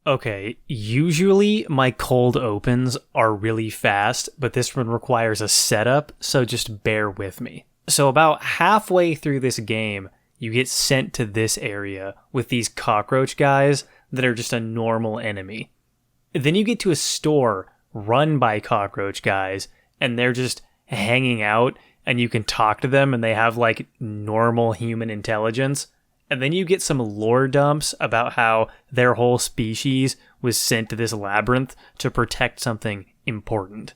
Okay, usually my cold opens are really fast, but this one requires a setup, so just bear with me. So about halfway through this game, you get sent to this area with these cockroach guys that are just a normal enemy. Then you get to a store run by cockroach guys, and they're just hanging out, and you can talk to them, and they have like normal human intelligence. And then you get some lore dumps about how their whole species was sent to this labyrinth to protect something important.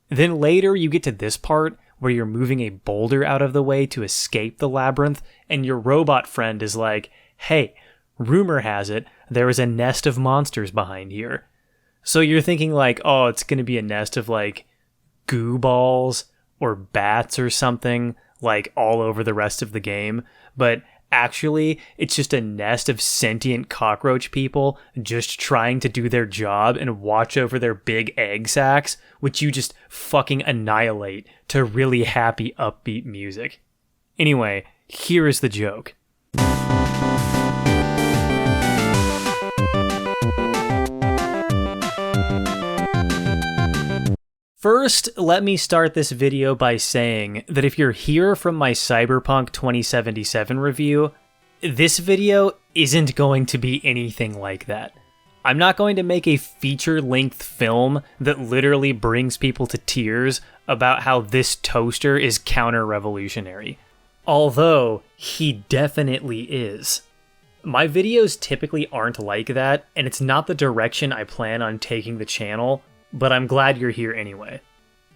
Then later you get to this part where you're moving a boulder out of the way to escape the labyrinth, and your robot friend is like, hey, rumor has it there is a nest of monsters behind here. So you're thinking like, oh, it's going to be a nest of like goo balls or bats or something like all over the rest of the game, but actually, it's just a nest of sentient cockroach people just trying to do their job and watch over their big egg sacs, which you just fucking annihilate to really happy, upbeat music. Anyway, here is the joke. First, let me start this video by saying that if you're here from my Cyberpunk 2077 review, this video isn't going to be anything like that. I'm not going to make a feature-length film that literally brings people to tears about how this toaster is counter-revolutionary. Although, he definitely is. My videos typically aren't like that, and it's not the direction I plan on taking the channel, but I'm glad you're here anyway.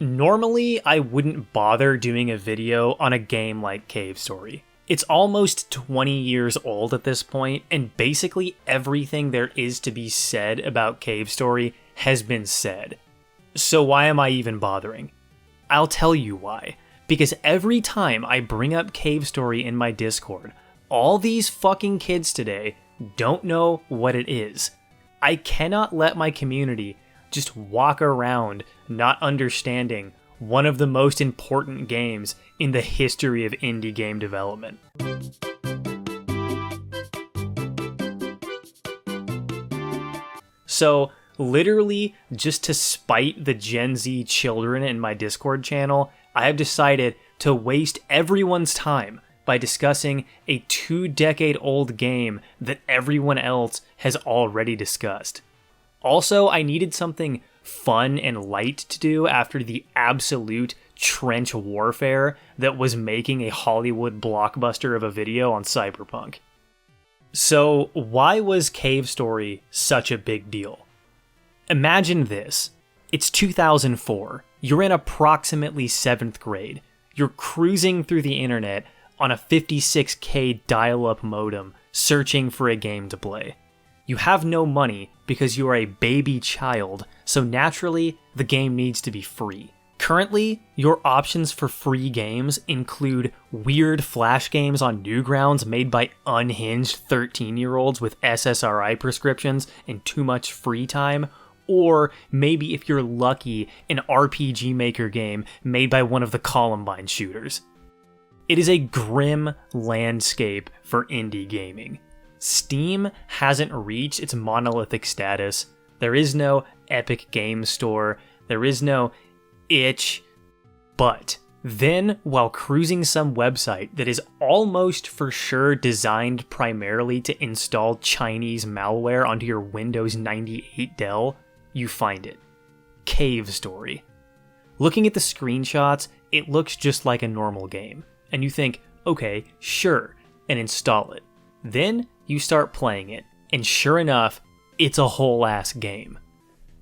Normally, I wouldn't bother doing a video on a game like Cave Story. It's almost 20 years old at this point, and basically everything there is to be said about Cave Story has been said. So why am I even bothering? I'll tell you why. Because every time I bring up Cave Story in my Discord, all these fucking kids today don't know what it is. I cannot let my community just walk around not understanding one of the most important games in the history of indie game development. So, literally, just to spite the Gen Z children in my Discord channel, I have decided to waste everyone's time by discussing a 2-decade-old game that everyone else has already discussed. Also, I needed something fun and light to do after the absolute trench warfare that was making a Hollywood blockbuster of a video on Cyberpunk. So, why was Cave Story such a big deal? Imagine this. It's 2004. You're in approximately 7th grade. You're cruising through the internet on a 56K dial-up modem searching for a game to play. You have no money because you are a baby child, so naturally, the game needs to be free. Currently, your options for free games include weird flash games on Newgrounds made by unhinged 13-year-olds with SSRI prescriptions and too much free time, or maybe if you're lucky, an RPG Maker game made by one of the Columbine shooters. It is a grim landscape for indie gaming. Steam hasn't reached its monolithic status. There is no Epic Games Store. There is no itch. But then, while cruising some website that is almost for sure designed primarily to install Chinese malware onto your Windows 98 Dell, you find it. Cave Story. Looking at the screenshots, it looks just like a normal game. And you think, okay, sure, and install it. Then you start playing it, and sure enough, it's a whole ass game.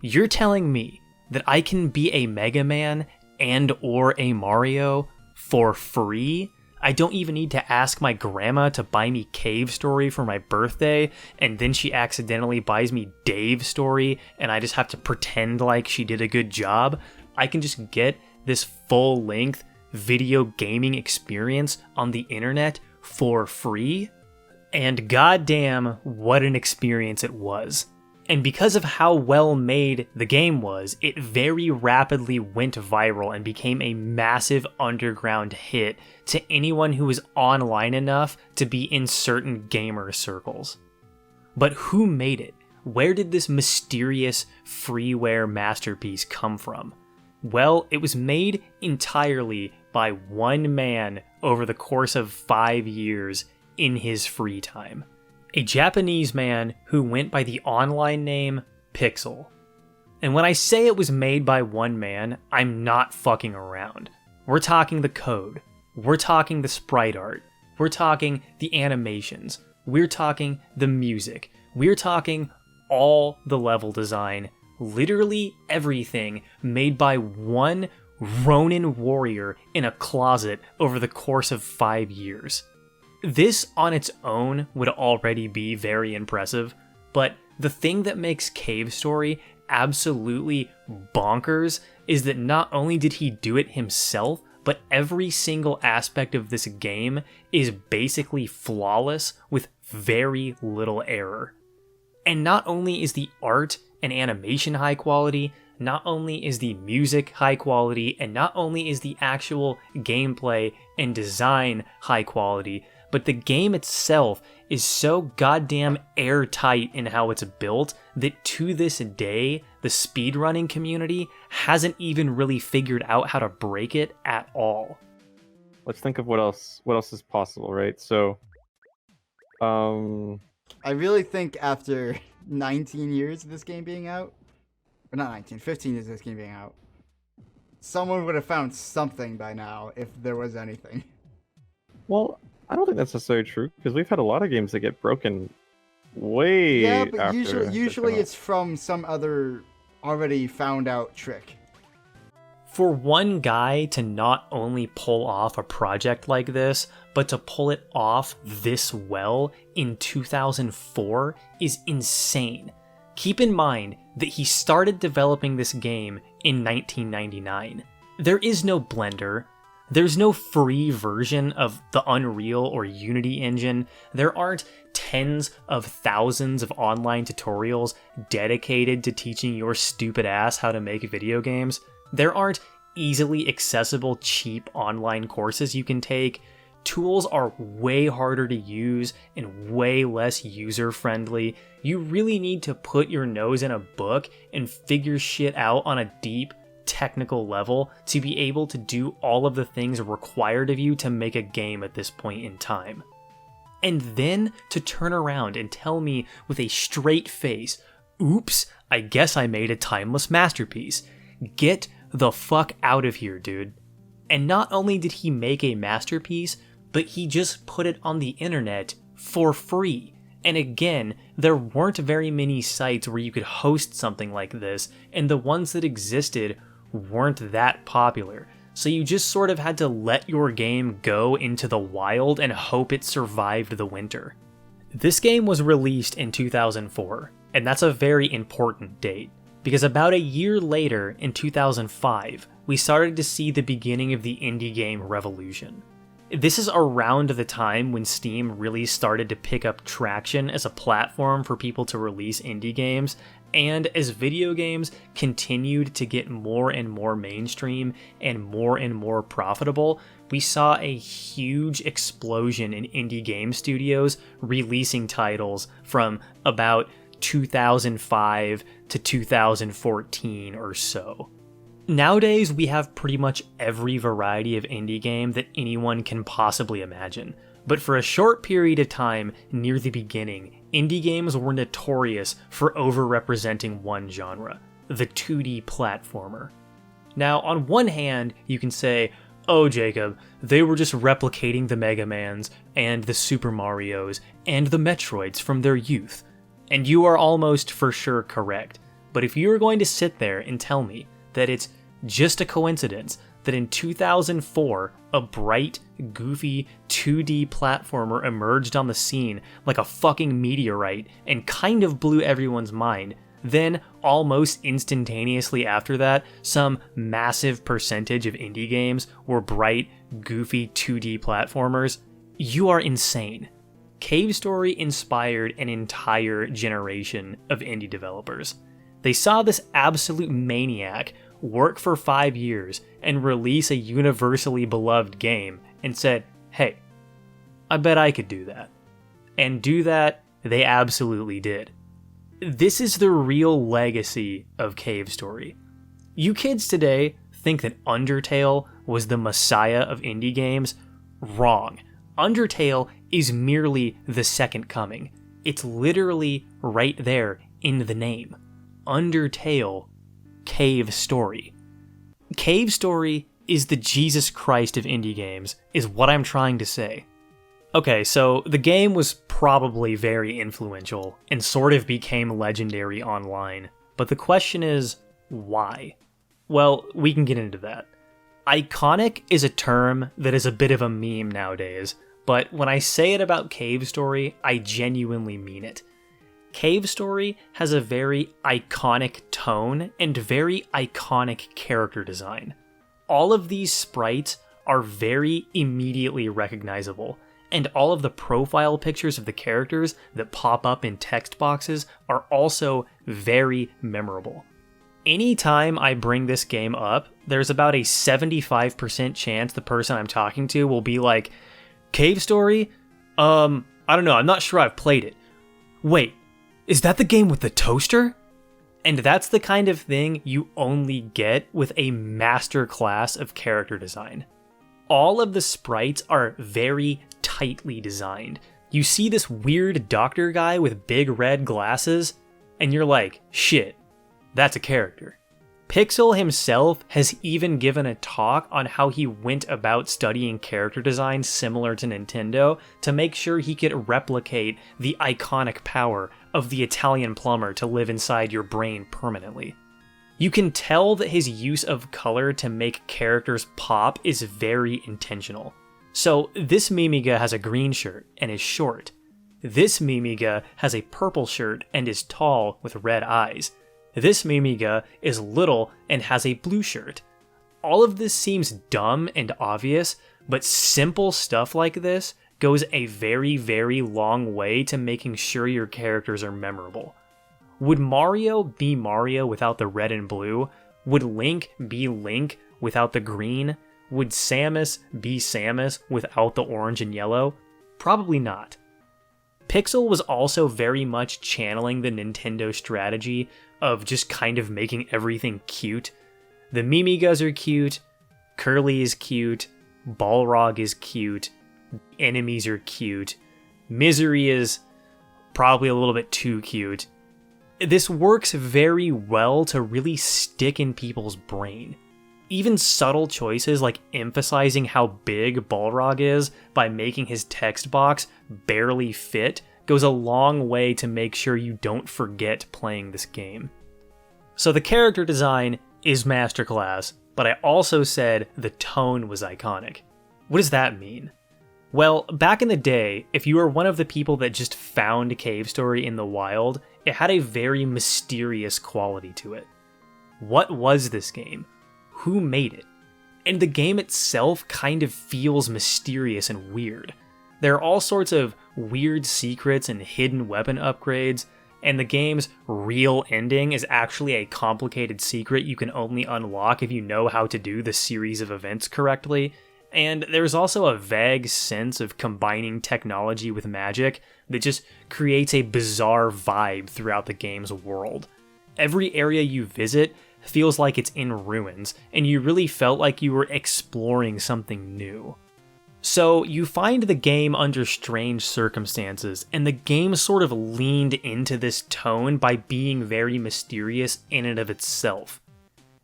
You're telling me that I can be a Mega Man and or a Mario for free? I don't even need to ask my grandma to buy me Cave Story for my birthday, and then she accidentally buys me Dave Story, and I just have to pretend like she did a good job. I can just get this full-length video gaming experience on the internet for free? And goddamn, what an experience it was. And because of how well made the game was, it very rapidly went viral and became a massive underground hit to anyone who was online enough to be in certain gamer circles. But who made it? where did this mysterious freeware masterpiece come from? Well, it was made entirely by one man over the course of 5 years in his free time. A Japanese man who went by the online name Pixel. And when I say it was made by one man, I'm not fucking around. We're talking the code. We're talking the sprite art. We're talking the animations. We're talking the music. We're talking all the level design. Literally everything made by one Ronin warrior in a closet over the course of 5 years. This on its own would already be very impressive, but the thing that makes Cave Story absolutely bonkers is that not only did he do it himself, but every single aspect of this game is basically flawless with very little error. And not only is the art and animation high quality, not only is the music high quality, and not only is the actual gameplay and design high quality, but the game itself is so goddamn airtight in how it's built that to this day, the speedrunning community hasn't even really figured out how to break it at all. Let's think of what else is possible, right? So, I really think after 19 years of this game being out, or not 19, 15 years of this game being out, someone would have found something by now if there was anything. Well, I don't think that's necessarily true, because we've had a lot of games that get broken way Yeah, but after usually it's from some other already found out trick. For one guy to not only pull off a project like this, but to pull it off this well in 2004 is insane. Keep in mind that he started developing this game in 1999. There is no Blender. There's no free version of the Unreal or Unity engine. There aren't tens of thousands of online tutorials dedicated to teaching your stupid ass how to make video games. There aren't easily accessible, cheap online courses you can take. Tools are way harder to use and way less user-friendly. You really need to put your nose in a book and figure shit out on a deep, technical level to be able to do all of the things required of you to make a game at this point in time. And then to turn around and tell me with a straight face, oops, I guess I made a timeless masterpiece. Get the fuck out of here, dude. And not only did he make a masterpiece, but he just put it on the internet for free. And again, there weren't very many sites where you could host something like this, and the ones that existed weren't that popular. So you just sort of had to let your game go into the wild and hope it survived the winter. This game was released in 2004, and that's a very important date, because about a year later, in 2005, we started to see the beginning of the indie game revolution. This is around the time when Steam really started to pick up traction as a platform for people to release indie games, and as video games continued to get more and more mainstream and more profitable, we saw a huge explosion in indie game studios releasing titles from about 2005 to 2014 or so. Nowadays, we have pretty much every variety of indie game that anyone can possibly imagine. But for a short period of time near the beginning, indie games were notorious for overrepresenting one genre, the 2D platformer. Now, on one hand, you can say, oh Jacob, they were just replicating the Mega Mans and the Super Marios and the Metroids from their youth. And you are almost for sure correct. But if you are going to sit there and tell me that it's just a coincidence that in 2004, a bright, goofy 2D platformer emerged on the scene like a fucking meteorite and kind of blew everyone's mind, then almost instantaneously after that, some massive percentage of indie games were bright, goofy 2D platformers, you are insane. Cave Story inspired an entire generation of indie developers. They saw this absolute maniac work for 5 years and release a universally beloved game and said, hey, I bet I could do that. And do that, they absolutely did. This is the real legacy of Cave Story. You kids today think that Undertale was the messiah of indie games? Wrong. Undertale is merely the second coming. It's literally right there in the name. Undertale, Cave Story. Cave Story is the Jesus Christ of indie games, is what I'm trying to say. Okay, so the game was probably very influential and sort of became legendary online, but the question is, why? Well, we can get into that. Iconic is a term that is a bit of a meme nowadays, but when I say it about Cave Story, I genuinely mean it. Cave Story has a very iconic tone and very iconic character design. All of these sprites are very immediately recognizable, and all of the profile pictures of the characters that pop up in text boxes are also very memorable. Anytime I bring this game up, there's about a 75% chance the person I'm talking to will be like, Cave Story? I don't know, I'm not sure I've played it. Wait, is that the game with the toaster? And that's the kind of thing you only get with a masterclass of character design. All of the sprites are very tightly designed. You see this weird doctor guy with big red glasses, and you're like, shit, that's a character. Pixel himself has even given a talk on how he went about studying character design similar to Nintendo to make sure he could replicate the iconic power of the Italian plumber to live inside your brain permanently. You can tell that his use of color to make characters pop is very intentional. So this Mimiga has a green shirt and is short. This Mimiga has a purple shirt and is tall with red eyes. This Mimiga is little and has a blue shirt. All of this seems dumb and obvious, but simple stuff like this goes a very, very long way to making sure your characters are memorable. Would Mario be Mario without the red and blue? Would Link be Link without the green? Would Samus be Samus without the orange and yellow? Probably not. Pixel was also very much channeling the Nintendo strategy of just kind of making everything cute. The Mimigas are cute, Curly is cute, Balrog is cute, enemies are cute, Misery is probably a little bit too cute. This works very well to really stick in people's brain. Even subtle choices like emphasizing how big Balrog is by making his text box barely fit goes a long way to make sure you don't forget playing this game. So the character design is masterclass, but I also said the tone was iconic. What does that mean? Well, back in the day, if you were one of the people that just found Cave Story in the wild, it had a very mysterious quality to it. What was this game? Who made it? And the game itself kind of feels mysterious and weird. There are all sorts of weird secrets and hidden weapon upgrades, and the game's real ending is actually a complicated secret you can only unlock if you know how to do the series of events correctly. And there's also a vague sense of combining technology with magic that just creates a bizarre vibe throughout the game's world. Every area you visit feels like it's in ruins, and you really felt like you were exploring something new. So you find the game under strange circumstances, and the game sort of leaned into this tone by being very mysterious in and of itself.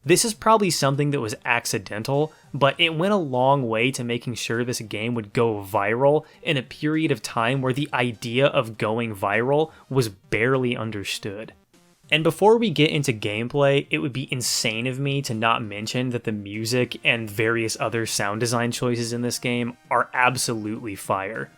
This is probably something that was accidental, but it went a long way to making sure this game would go viral in a period of time where the idea of going viral was barely understood. And before we get into gameplay, it would be insane of me to not mention that the music and various other sound design choices in this game are absolutely fire.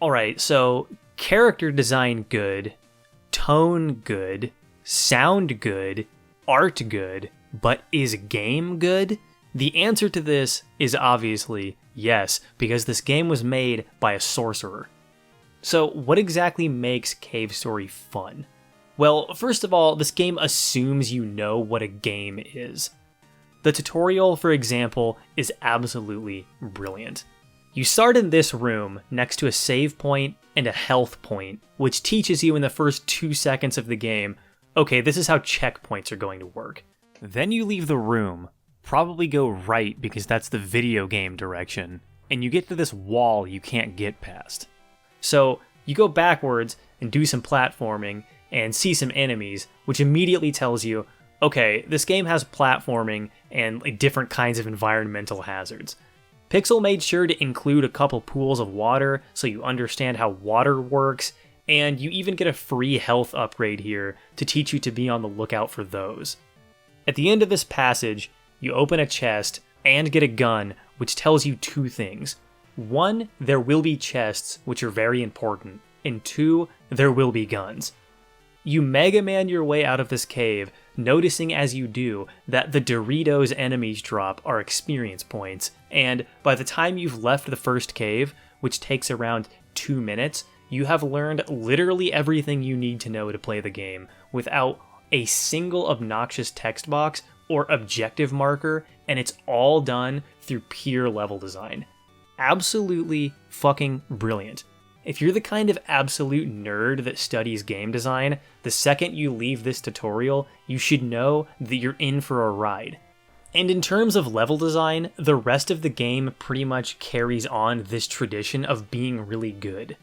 Alright, so character design good, tone good, sound good, art good, but is game good? The answer to this is obviously yes, because this game was made by a sorcerer. So what exactly makes Cave Story fun? Well, first of all, this game assumes you know what a game is. The tutorial, for example, is absolutely brilliant. You start in this room next to a save point and a health point, which teaches you in the first 2 seconds of the game, okay, this is how checkpoints are going to work. Then you leave the room, probably go right because that's the video game direction, and you get to this wall you can't get past. So you go backwards and do some platforming and see some enemies, which immediately tells you, okay, this game has platforming and different kinds of environmental hazards. Pixel made sure to include a couple pools of water so you understand how water works, and you even get a free health upgrade here to teach you to be on the lookout for those. At the end of this passage, you open a chest and get a gun, which tells you 2 things. 1, there will be chests, which are very important, and 2, there will be guns. You Mega Man your way out of this cave, noticing as you do that the Doritos enemies drop are experience points, and by the time you've left the first cave, which takes around 2 minutes, you have learned literally everything you need to know to play the game, without a single obnoxious text box or objective marker, and it's all done through pure level design. Absolutely fucking brilliant. If you're the kind of absolute nerd that studies game design, the second you leave this tutorial, you should know that you're in for a ride. And in terms of level design, the rest of the game pretty much carries on this tradition of being really good.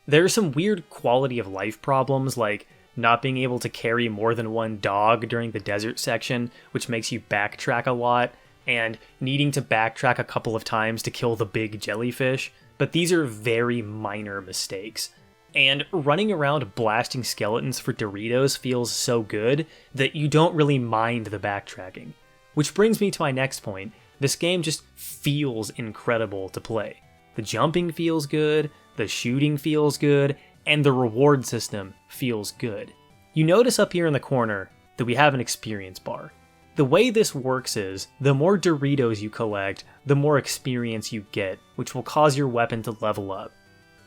There are some weird quality of life problems, like not being able to carry more than 1 dog during the desert section, which makes you backtrack a lot, and needing to backtrack a couple of times to kill the big jellyfish, but these are very minor mistakes. And running around blasting skeletons for Doritos feels so good that you don't really mind the backtracking. Which brings me to my next point, this game just feels incredible to play. The jumping feels good, the shooting feels good, and the reward system feels good. You notice up here in the corner that we have an experience bar. The way this works is, the more Doritos you collect, the more experience you get, which will cause your weapon to level up.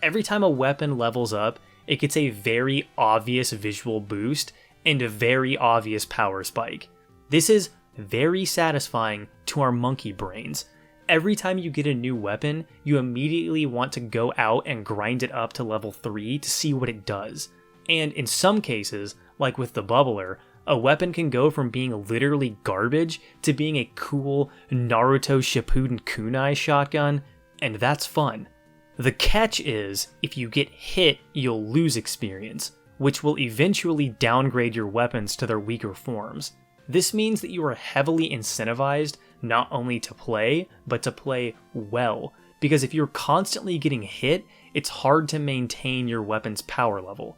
Every time a weapon levels up, it gets a very obvious visual boost and a very obvious power spike. This is very satisfying to our monkey brains. Every time you get a new weapon, you immediately want to go out and grind it up to level 3 to see what it does. And in some cases, like with the bubbler, a weapon can go from being literally garbage to being a cool Naruto Shippuden kunai shotgun, and that's fun. The catch is, if you get hit, you'll lose experience, which will eventually downgrade your weapons to their weaker forms. This means that you are heavily incentivized not only to play, but to play well, because if you're constantly getting hit, it's hard to maintain your weapon's power level.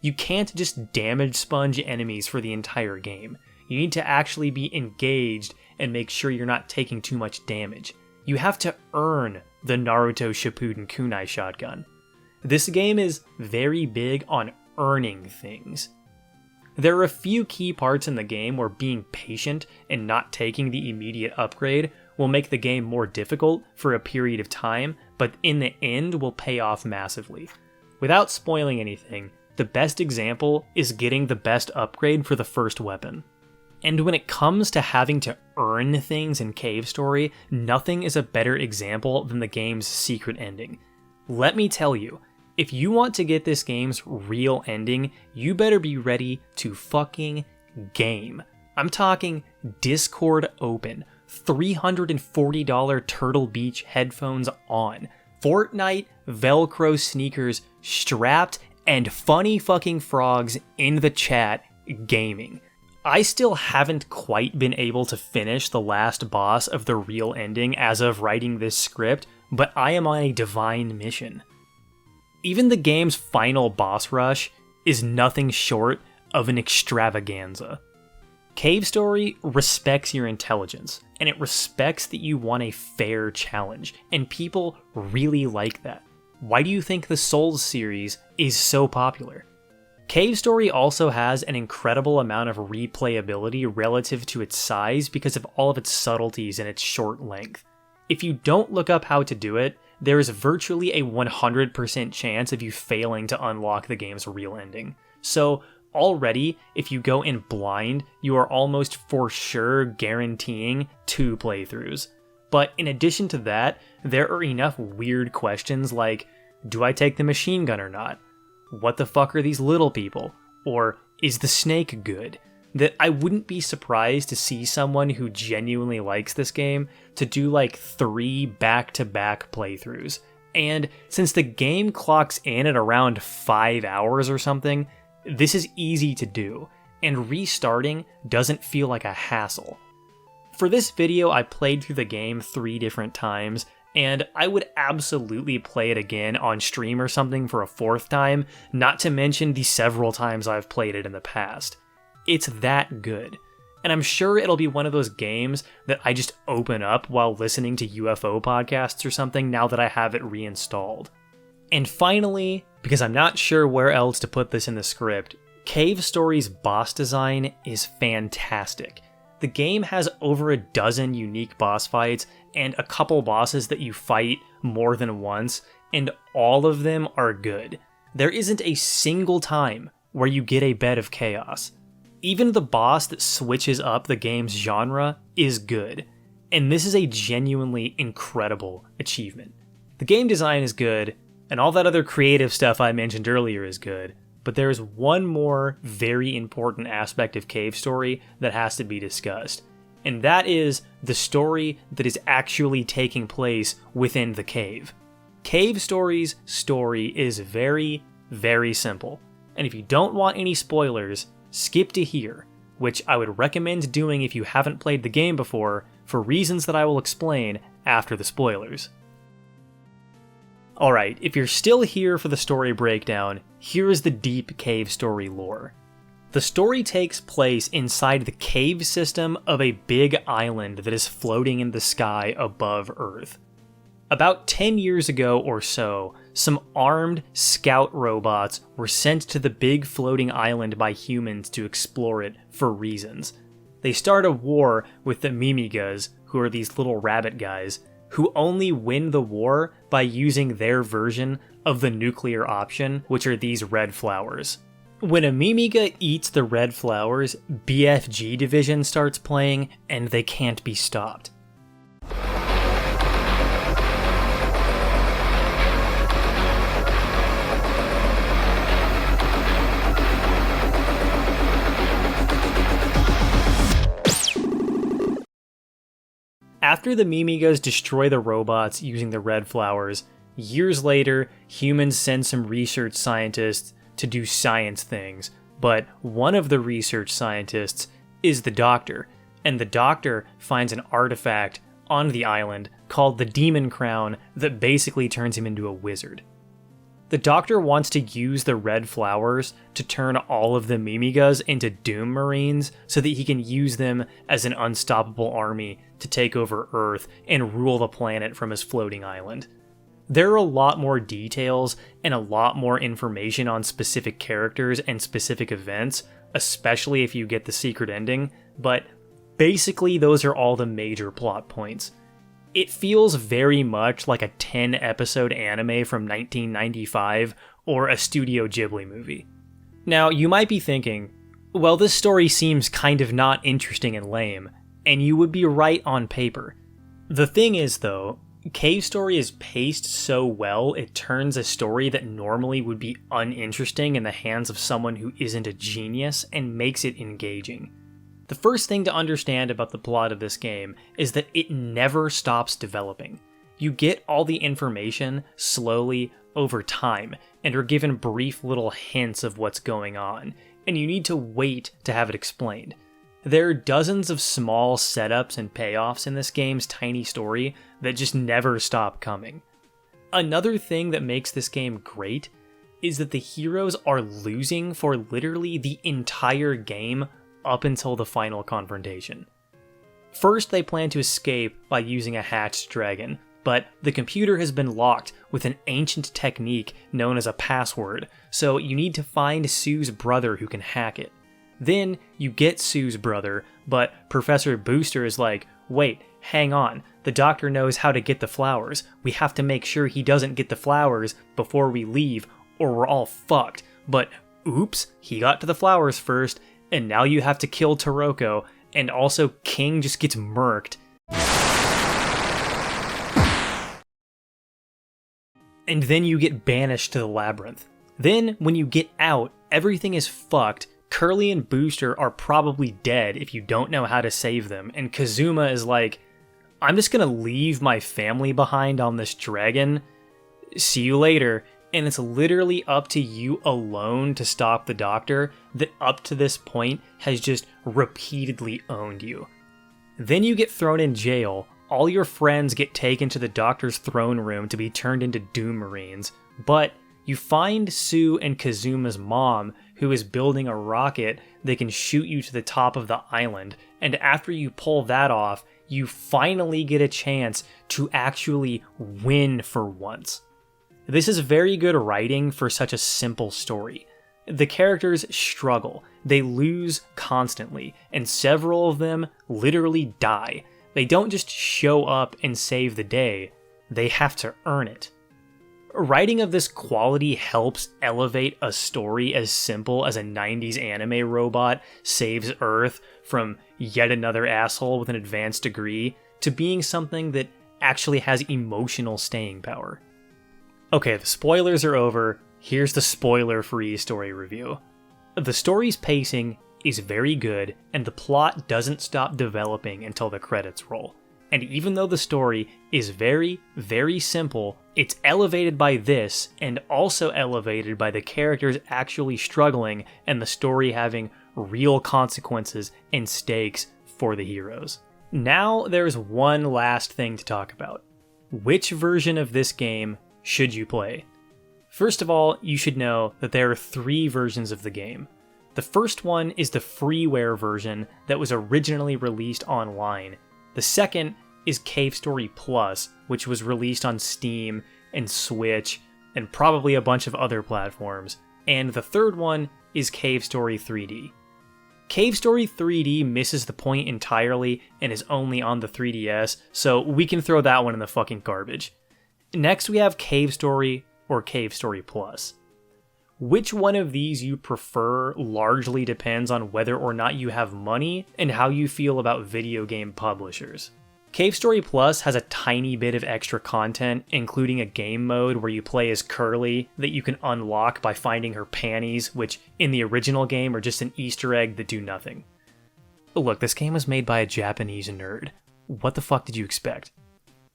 You can't just damage sponge enemies for the entire game. You need to actually be engaged and make sure you're not taking too much damage. You have to earn the Naruto Shippuden kunai shotgun. This game is very big on earning things. There are a few key parts in the game where being patient and not taking the immediate upgrade will make the game more difficult for a period of time, but in the end will pay off massively. Without spoiling anything, the best example is getting the best upgrade for the first weapon. And when it comes to having to earn things in Cave Story, nothing is a better example than the game's secret ending. Let me tell you, if you want to get this game's real ending, you better be ready to fucking game. I'm talking Discord open, $340 Turtle Beach headphones on, Fortnite Velcro sneakers strapped, and funny fucking frogs in the chat gaming. I still haven't quite been able to finish the last boss of the real ending as of writing this script, but I am on a divine mission. Even the game's final boss rush is nothing short of an extravaganza. Cave Story respects your intelligence, and it respects that you want a fair challenge, and people really like that. Why do you think the Souls series is so popular? Cave Story also has an incredible amount of replayability relative to its size because of all of its subtleties and its short length. If you don't look up how to do it, there is virtually a 100% chance of you failing to unlock the game's real ending. So already, if you go in blind, you are almost for sure guaranteeing 2 playthroughs. But in addition to that, there are enough weird questions like, do I take the machine gun or not? What the fuck are these little people? Or is the snake good? That I wouldn't be surprised to see someone who genuinely likes this game to do like 3 back-to-back playthroughs. And since the game clocks in at around 5 hours or something, this is easy to do, and restarting doesn't feel like a hassle. For this video, I played through the game 3 different times, and I would absolutely play it again on stream or something for a 4th time, not to mention the several times I've played it in the past. It's that good. And I'm sure it'll be one of those games that I just open up while listening to UFO podcasts or something now that I have it reinstalled. And finally, because I'm not sure where else to put this in the script, Cave Story's boss design is fantastic. The game has over a dozen unique boss fights and a couple bosses that you fight more than once, and all of them are good. There isn't a single time where you get a bed of chaos. Even the boss that switches up the game's genre is good, and this is a genuinely incredible achievement. The game design is good, and all that other creative stuff I mentioned earlier is good, but there is one more very important aspect of Cave Story that has to be discussed, and that is the story that is actually taking place within the cave. Cave Story's story is very, very simple, and if you don't want any spoilers, skip to here, which I would recommend doing if you haven't played the game before, for reasons that I will explain after the spoilers. Alright, if you're still here for the story breakdown, here is the deep Cave Story lore. The story takes place inside the cave system of a big island that is floating in the sky above Earth. About 10 years ago or so, some armed scout robots were sent to the big floating island by humans to explore it for reasons. They start a war with the Mimigas, who are these little rabbit guys, who only win the war by using their version of the nuclear option, which are these red flowers. When a Mimiga eats the red flowers, BFG Division starts playing, and they can't be stopped. After the Mimigas destroy the robots using the red flowers, years later, humans send some research scientists to do science things, but one of the research scientists is the Doctor, and the Doctor finds an artifact on the island called the Demon Crown that basically turns him into a wizard. The Doctor wants to use the red flowers to turn all of the Mimigas into Doom Marines so that he can use them as an unstoppable army to take over Earth and rule the planet from his floating island. There are a lot more details and a lot more information on specific characters and specific events, especially if you get the secret ending, but basically those are all the major plot points. It feels very much like a 10-episode anime from 1995 or a Studio Ghibli movie. Now, you might be thinking, well, this story seems kind of not interesting and lame, and you would be right on paper. The thing is, though, Cave Story is paced so well it turns a story that normally would be uninteresting in the hands of someone who isn't a genius and makes it engaging. The first thing to understand about the plot of this game is that it never stops developing. You get all the information slowly over time and are given brief little hints of what's going on, and you need to wait to have it explained. There are dozens of small setups and payoffs in this game's tiny story that just never stop coming. Another thing that makes this game great is that the heroes are losing for literally the entire game up until the final confrontation. First, they plan to escape by using a hatched dragon, but the computer has been locked with an ancient technique known as a password, so you need to find Sue's brother who can hack it. Then you get Sue's brother, but Professor Booster is like, wait, hang on, the doctor knows how to get the flowers. We have to make sure he doesn't get the flowers before we leave, or we're all fucked. But oops, he got to the flowers first, and now you have to kill Toroko, and also King just gets murked. And then you get banished to the labyrinth. Then, when you get out, everything is fucked. Curly and Booster are probably dead if you don't know how to save them, and Kazuma is like, I'm just gonna leave my family behind on this dragon. See you later. And it's literally up to you alone to stop the doctor that up to this point has just repeatedly owned you. Then you get thrown in jail. All your friends get taken to the doctor's throne room to be turned into Doom Marines, but you find Sue and Kazuma's mom, who is building a rocket that can shoot you to the top of the island, and after you pull that off, you finally get a chance to actually win for once. This is very good writing for such a simple story. The characters struggle, they lose constantly, and several of them literally die. They don't just show up and save the day, they have to earn it. Writing of this quality helps elevate a story as simple as a 90s anime robot saves Earth from yet another asshole with an advanced degree to being something that actually has emotional staying power. Okay, the spoilers are over. Here's the spoiler-free story review. The story's pacing is very good, and the plot doesn't stop developing until the credits roll. And even though the story is very, very simple, it's elevated by this, and also elevated by the characters actually struggling and the story having real consequences and stakes for the heroes. Now there's one last thing to talk about. Which version of this game should you play? First of all, you should know that there are 3 versions of the game. The first one is the freeware version that was originally released online. The second is Cave Story Plus, which was released on Steam and Switch and probably a bunch of other platforms. And the third one is Cave Story 3D. Cave Story 3D misses the point entirely and is only on the 3DS, so we can throw that one in the fucking garbage. Next we have Cave Story or Cave Story Plus. Which one of these you prefer largely depends on whether or not you have money and how you feel about video game publishers. Cave Story Plus has a tiny bit of extra content, including a game mode where you play as Curly that you can unlock by finding her panties, which in the original game are just an Easter egg that do nothing. Look, this game was made by a Japanese nerd. What the fuck did you expect?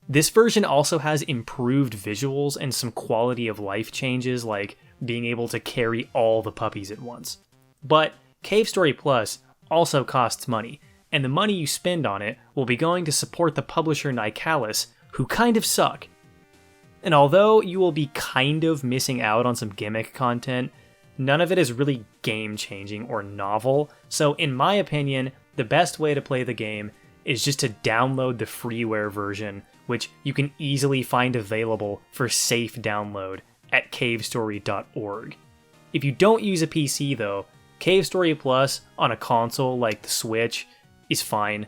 This version also has improved visuals and some quality of life changes, like being able to carry all the puppies at once. But Cave Story Plus also costs money, and the money you spend on it will be going to support the publisher Nicalis, who kind of suck. And although you will be kind of missing out on some gimmick content, none of it is really game-changing or novel, so in my opinion, the best way to play the game is just to download the freeware version, which you can easily find available for safe download at cavestory.org. If you don't use a PC though, Cave Story Plus on a console like the Switch is fine.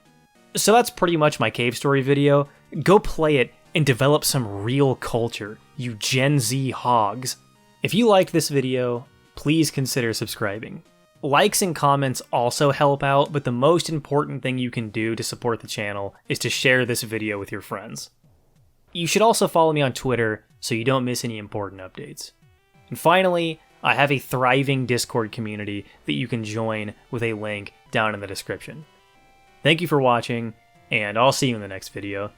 So that's pretty much my Cave Story video. Go play it and develop some real culture, you Gen Z hogs. If you liked this video, please consider subscribing. Likes and comments also help out, but the most important thing you can do to support the channel is to share this video with your friends. You should also follow me on Twitter so you don't miss any important updates. And finally, I have a thriving Discord community that you can join with a link down in the description. Thank you for watching, and I'll see you in the next video.